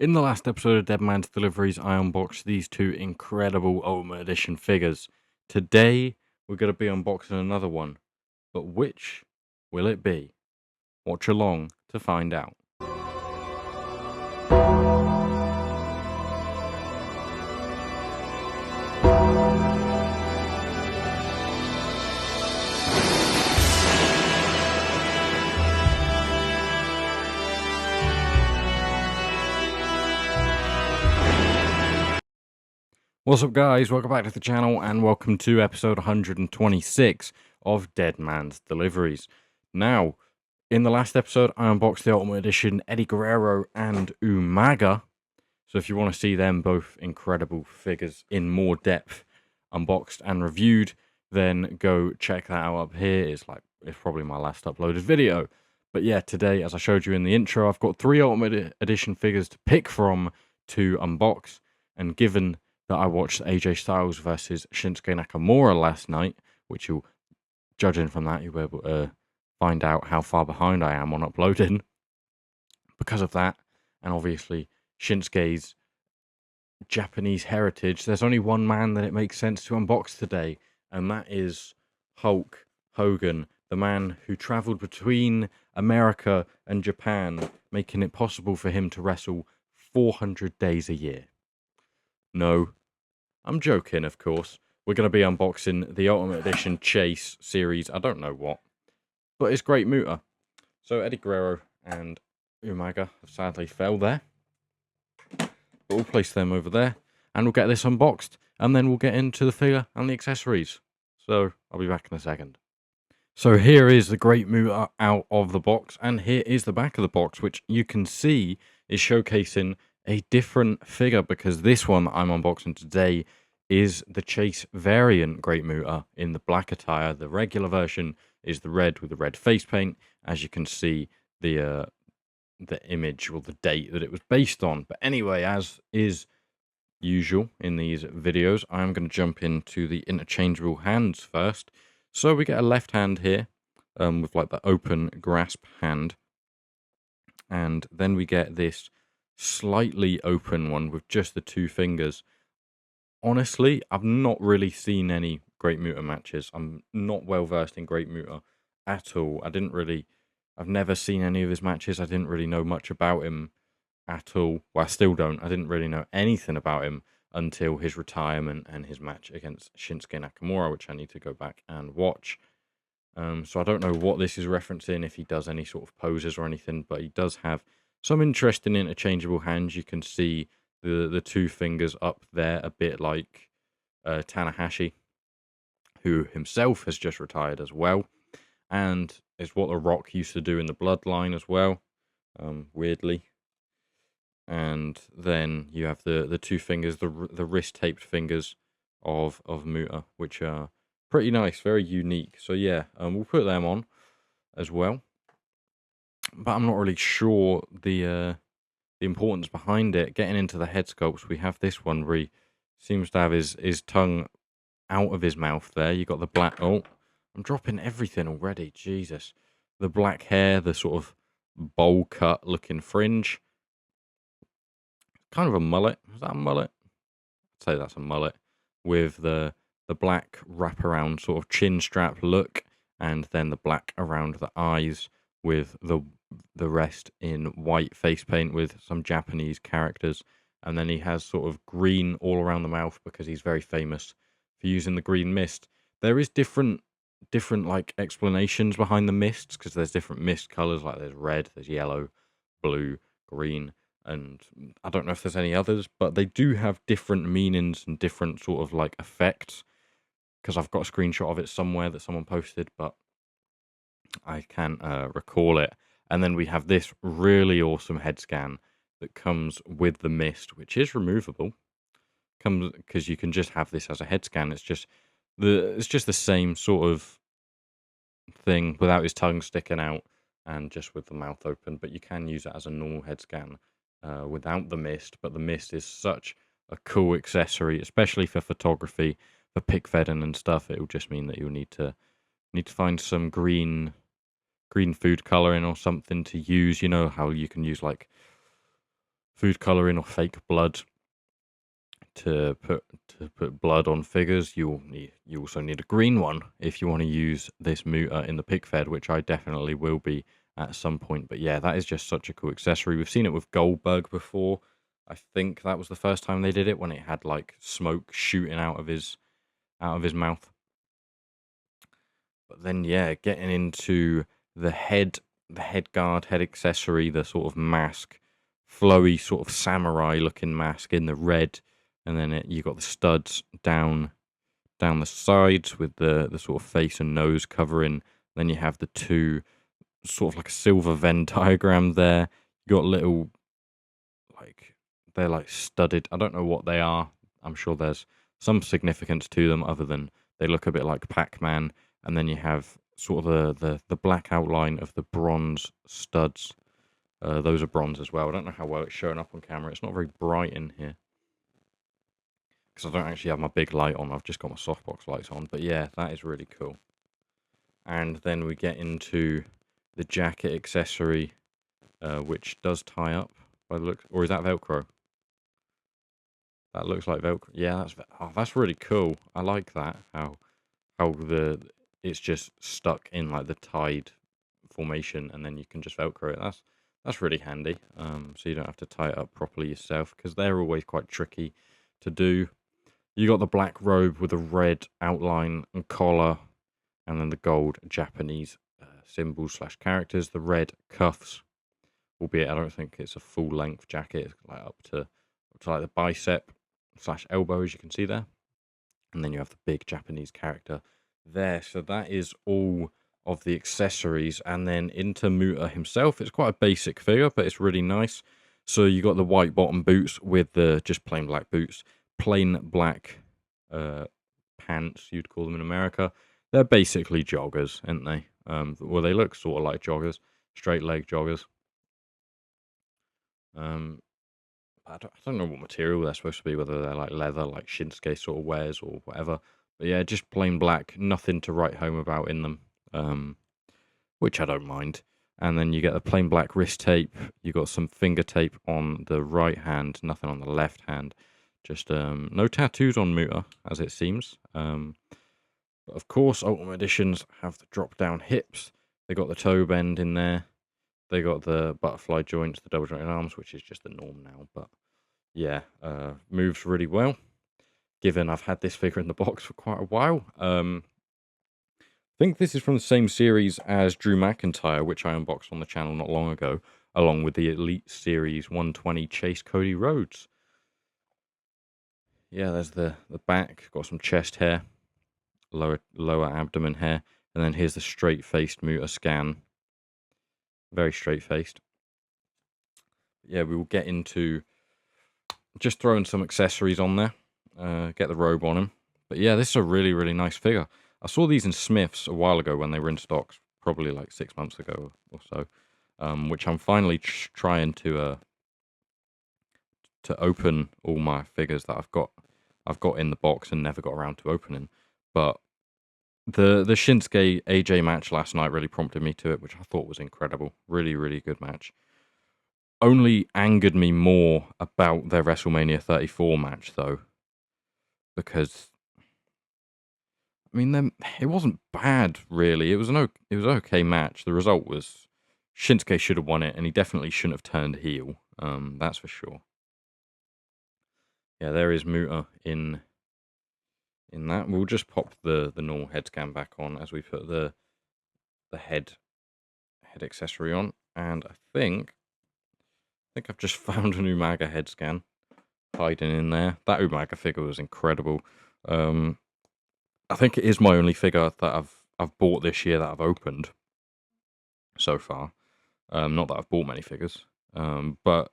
In the last episode of Deadman's Deliveries, I unboxed these two incredible Ultimate Edition figures. Today, we're going to be unboxing another one. But which will it be? Watch along to find out. What's up, guys? Welcome back to the channel and welcome to episode 126 of Deadman's Deliveries. Now, in the last episode, I unboxed the Ultimate Edition Eddie Guerrero and Umaga. So if you want to see them both incredible figures in more depth, unboxed and reviewed, then go check that out up here. It's probably my last uploaded video. But yeah, today, as I showed you in the intro, I've got 3 Ultimate Edition figures to pick from to unbox. And given that I watched AJ Styles versus Shinsuke Nakamura last night, which you'll, judging from that, you'll be able to find out how far behind I am on uploading. Because of that, and obviously Shinsuke's Japanese heritage, there's only one man that it makes sense to unbox today, and that is Hulk Hogan, the man who traveled between America and Japan, making it possible for him to wrestle 400 days a year. No, I'm joking, of course. We're going to be unboxing the Ultimate Edition Chase series. I don't know what, but it's Great Muta. So Eddie Guerrero and Umaga have sadly fell there. But we'll place them over there, and we'll get this unboxed, and then we'll get into the figure and the accessories. So I'll be back in a second. So here is the Great Muta out of the box, and here is the back of the box, which you can see is showcasing a different figure, because this one that I'm unboxing today is the Chase variant Great Muta in the black attire. The regular version is the red with the red face paint. As you can see, the image or the date that it was based on. But anyway, as is usual in these videos, I'm going to jump into the interchangeable hands first. So we get a left hand here with like the open grasp hand, and then we get this slightly open one with just the 2 fingers. Honestly, I've not really seen any Great Muta matches. I'm not well versed in Great Muta at all. I've never seen any of his matches. I didn't really know much about him at all. Well, I still don't. I didn't really know anything about him until his retirement and his match against Shinsuke Nakamura, which I need to go back and watch. So I don't know what this is referencing, if he does any sort of poses or anything, but he does have some interesting interchangeable hands. You can see the 2 fingers up there, a bit like Tanahashi, who himself has just retired as well, and is what The Rock used to do in the Bloodline as well, weirdly. And then you have the 2 fingers, the wrist taped fingers of Muta, which are pretty nice, very unique. So yeah, we'll put them on as well. But I'm not really sure the importance behind it. Getting into the head sculpts, we have this one where he seems to have his tongue out of his mouth there. You got the black... Oh, I'm dropping everything already. Jesus. The black hair, the sort of bowl cut looking fringe. Kind of a mullet. Is that a mullet? I'd say that's a mullet. With the black wraparound sort of chin strap look, and then the black around the eyes with the rest in white face paint with some Japanese characters. And then he has sort of green all around the mouth because he's very famous for using the green mist. There is different like explanations behind the mists, because there's different mist colors, like there's red, there's yellow, blue, green, and I don't know if there's any others, but they do have different meanings and different sort of like effects, because I've got a screenshot of it somewhere that someone posted, but I can't recall it. And then we have this really awesome head scan that comes with the mist, which is removable. Comes because you can just have this as a head scan. It's just the same sort of thing without his tongue sticking out and just with the mouth open. But you can use it as a normal head scan without the mist. But the mist is such a cool accessory, especially for photography, for PIC-FED and stuff. It will just mean that you'll need to find some green food coloring or something to use. You know how you can use like food coloring or fake blood to put blood on figures. You also need a green one if you want to use this Muta in the PIC-FED, which I definitely will be at some point. But yeah, that is just such a cool accessory. We've seen it with Goldberg before. I think that was the first time they did it, when it had like smoke shooting out of his mouth. But then yeah, getting into the head guard, head accessory, the sort of mask, flowy sort of samurai looking mask in the red, and then you got the studs down the sides with the sort of face and nose covering. Then you have the two sort of like a silver Venn diagram there. You got little, like, they're like studded. I don't know what they are. I'm sure there's some significance to them other than they look a bit like Pac-Man. And then you have sort of the black outline of the bronze studs. Those are bronze as well. I don't know how well it's showing up on camera. It's not very bright in here, because I don't actually have my big light on. I've just got my softbox lights on. But yeah, that is really cool. And then we get into the jacket accessory, which does tie up by the look. Or is that Velcro? That looks like Velcro. Yeah, that's really cool. I like that. How it's just stuck in like the tied formation, and then you can just Velcro it. That's really handy. So you don't have to tie it up properly yourself, because they're always quite tricky to do. You got the black robe with the red outline and collar, and then the gold Japanese symbols / characters. The red cuffs, albeit I don't think it's a full length jacket. It's like up to like the bicep / elbow, as you can see there. And then you have the big Japanese character there. So that is all of the accessories. And then into Muta himself, it's quite a basic figure, but it's really nice. So you got the white bottom boots with the just plain black boots, plain black pants, you'd call them in America. They're basically joggers, aren't they? Well, they look sort of like joggers, straight leg joggers. I don't know what material they're supposed to be, whether they're like leather, like Shinsuke sort of wears, or whatever. But yeah, just plain black, nothing to write home about in them, which I don't mind. And then you get the plain black wrist tape. You got some finger tape on the right hand, nothing on the left hand. Just no tattoos on Muta, as it seems. But of course, Ultimate Editions have the drop down hips. They got the toe bend in there. They got the butterfly joints, the double jointed arms, which is just the norm now. But yeah, moves really well, given I've had this figure in the box for quite a while. I think this is from the same series as Drew McIntyre, which I unboxed on the channel not long ago, along with the Elite Series 120 Chase Cody Rhodes. Yeah, there's the back, got some chest hair, lower abdomen hair, and then here's the straight-faced Muta scan. Very straight-faced. Yeah, we will get into just throwing some accessories on there, get the robe on him. But yeah, this is a really, really nice figure. I saw these in Smith's a while ago when they were in stock, probably like 6 months ago or so, which I'm finally trying to open all my figures that I've got in the box and never got around to opening. But the Shinsuke AJ match last night really prompted me to it, which I thought was incredible. Really, really good match. Only angered me more about their WrestleMania 34 match, though, because I mean, it wasn't bad, really. It was an okay match. The result was Shinsuke should have won it, and he definitely shouldn't have turned heel. That's for sure. Yeah, there is Muta in that. We'll just pop the normal head scan back on as we put the head accessory on, and I think I've just found an Umaga head scan hiding in there. That Umaga figure was incredible. I think it is my only figure that I've bought this year that I've opened so far. Not that I've bought many figures, but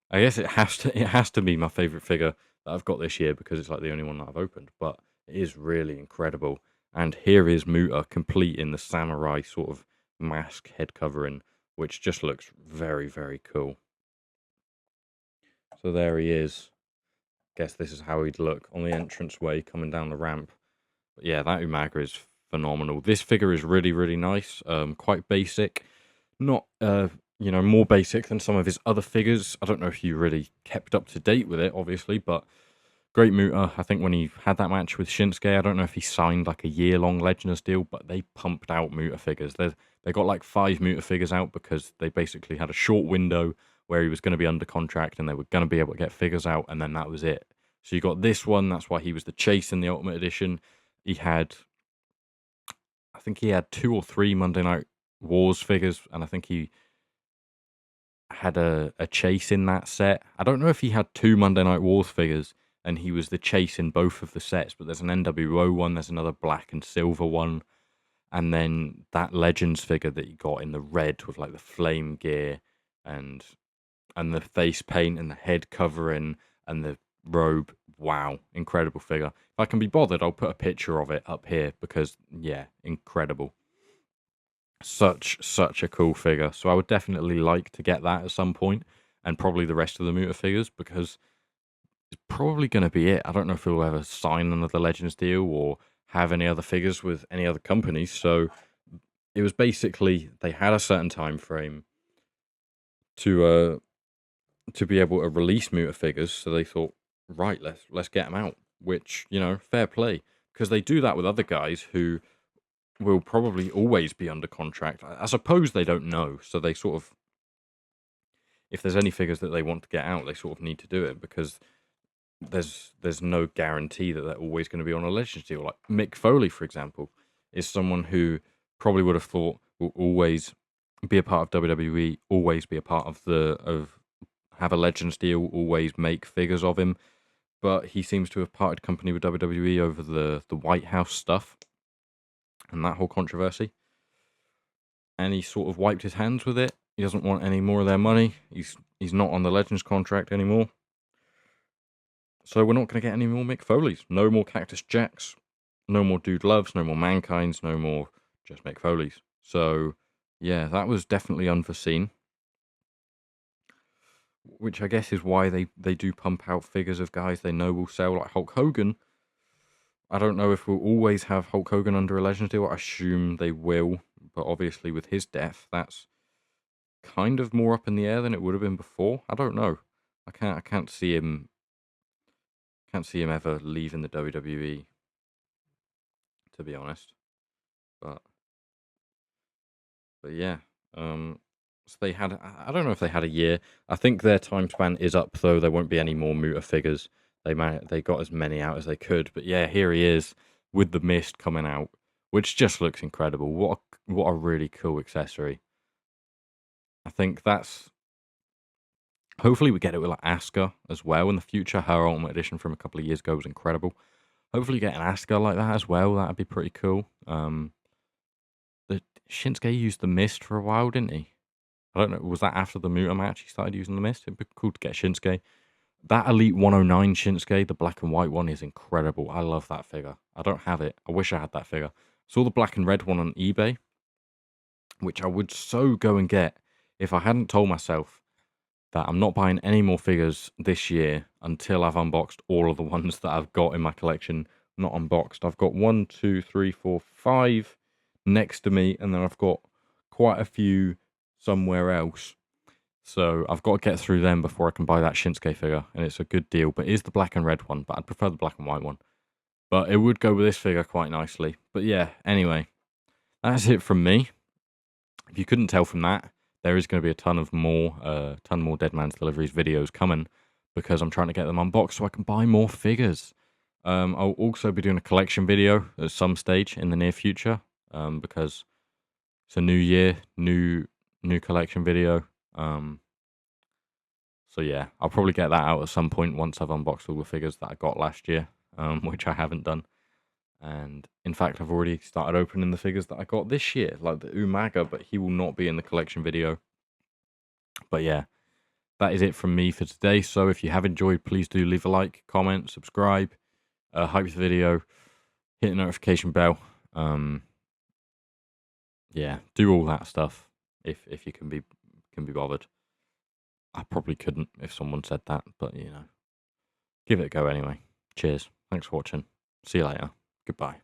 I guess it has to be my favorite figure that I've got this year, because it's like the only one that I've opened. But it is really incredible. And here is Muta complete in the samurai sort of mask head covering, which just looks very, very cool. So there he is. Guess this is how he'd look on the entranceway coming down the ramp. But yeah, that Umaga is phenomenal. This figure is really, really nice. Quite basic. Not you know, more basic than some of his other figures. I don't know if you really kept up to date with it, obviously, but great Muta. I think when he had that match with Shinsuke, I don't know if he signed like a year-long Legends deal, but they pumped out Muta figures. They got like 5 Muta figures out because they basically had a short window where he was going to be under contract and they were going to be able to get figures out, and then that was it. So you got this one. That's why he was the chase in the Ultimate Edition. He had, I think he had 2 or 3 Monday Night Wars figures, and I think he had a chase in that set. I don't know if he had 2 Monday Night Wars figures and he was the chase in both of the sets, but there's an NWO one, there's another black and silver one, and then that Legends figure that he got in the red with like the flame gear and the face paint and the head covering and the robe. Wow, incredible figure. If I can be bothered, I'll put a picture of it up here because, yeah, incredible. Such a cool figure. So I would definitely like to get that at some point, and probably the rest of the Muta figures, because it's probably going to be it. I don't know if he'll ever sign another Legends deal or have any other figures with any other companies. So it was basically they had a certain time frame to be able to release Muta figures. So they thought, right, let's get them out. Which, you know, fair play, because they do that with other guys who will probably always be under contract. I suppose they don't know, so they sort of, if there's any figures that they want to get out, they sort of need to do it because there's no guarantee that they're always going to be on a Legends deal. Like Mick Foley, for example, is someone who probably would have thought will always be a part of WWE, always be a part of have a Legends deal, always make figures of him. But he seems to have parted company with WWE over the White House stuff and that whole controversy. And he sort of wiped his hands with it. He doesn't want any more of their money. He's not on the Legends contract anymore. So we're not going to get any more Mick Foleys. No more Cactus Jacks. No more Dude Loves. No more Mankind's. No more just Mick Foleys. So, yeah, that was definitely unforeseen. Which I guess is why they do pump out figures of guys they know will sell, like Hulk Hogan. I don't know if we'll always have Hulk Hogan under a Legends deal. I assume they will. But obviously with his death, that's kind of more up in the air than it would have been before. I don't know. I can't see him ever leaving the WWE, to be honest. But yeah. So they had, I don't know if they had a year. I think their time span is up though. There won't be any more Muta figures. They got as many out as they could. But yeah, here he is with the mist coming out, which just looks incredible. What a really cool accessory. I think that's, hopefully we get it with like Asuka as well in the future. Her Ultimate Edition from a couple of years ago was incredible. Hopefully get an Asuka like that as well. That'd be pretty cool. The Shinsuke used the mist for a while, didn't he? I don't know. Was that after the Muta match he started using the mist? It'd be cool to get Shinsuke. That Elite 109 Shinsuke, the black and white one, is incredible. I love that figure. I don't have it. I wish I had that figure. Saw the black and red one on eBay, which I would so go and get if I hadn't told myself that I'm not buying any more figures this year until I've unboxed all of the ones that I've got in my collection. Not unboxed. I've got 1, 2, 3, 4, 5 next to me, and then I've got quite a few somewhere else. So I've got to get through them before I can buy that Shinsuke figure, and it's a good deal. But it is the black and red one, but I'd prefer the black and white one. But it would go with this figure quite nicely. But yeah, anyway, that's it from me. If you couldn't tell from that, there is going to be a ton more Deadman's Deliveries videos coming because I'm trying to get them unboxed so I can buy more figures. I'll also be doing a collection video at some stage in the near future because it's a new year, new collection video. So yeah, I'll probably get that out at some point once I've unboxed all the figures that I got last year, which I haven't done. And in fact, I've already started opening the figures that I got this year, like the Umaga, but he will not be in the collection video. But yeah, that is it from me for today. So if you have enjoyed, please do leave a like, comment, subscribe, hype the video, hit the notification bell. Yeah, do all that stuff if you can be bothered. I probably couldn't if someone said that, but you know, give it a go anyway. Cheers. Thanks for watching. See you later. Goodbye.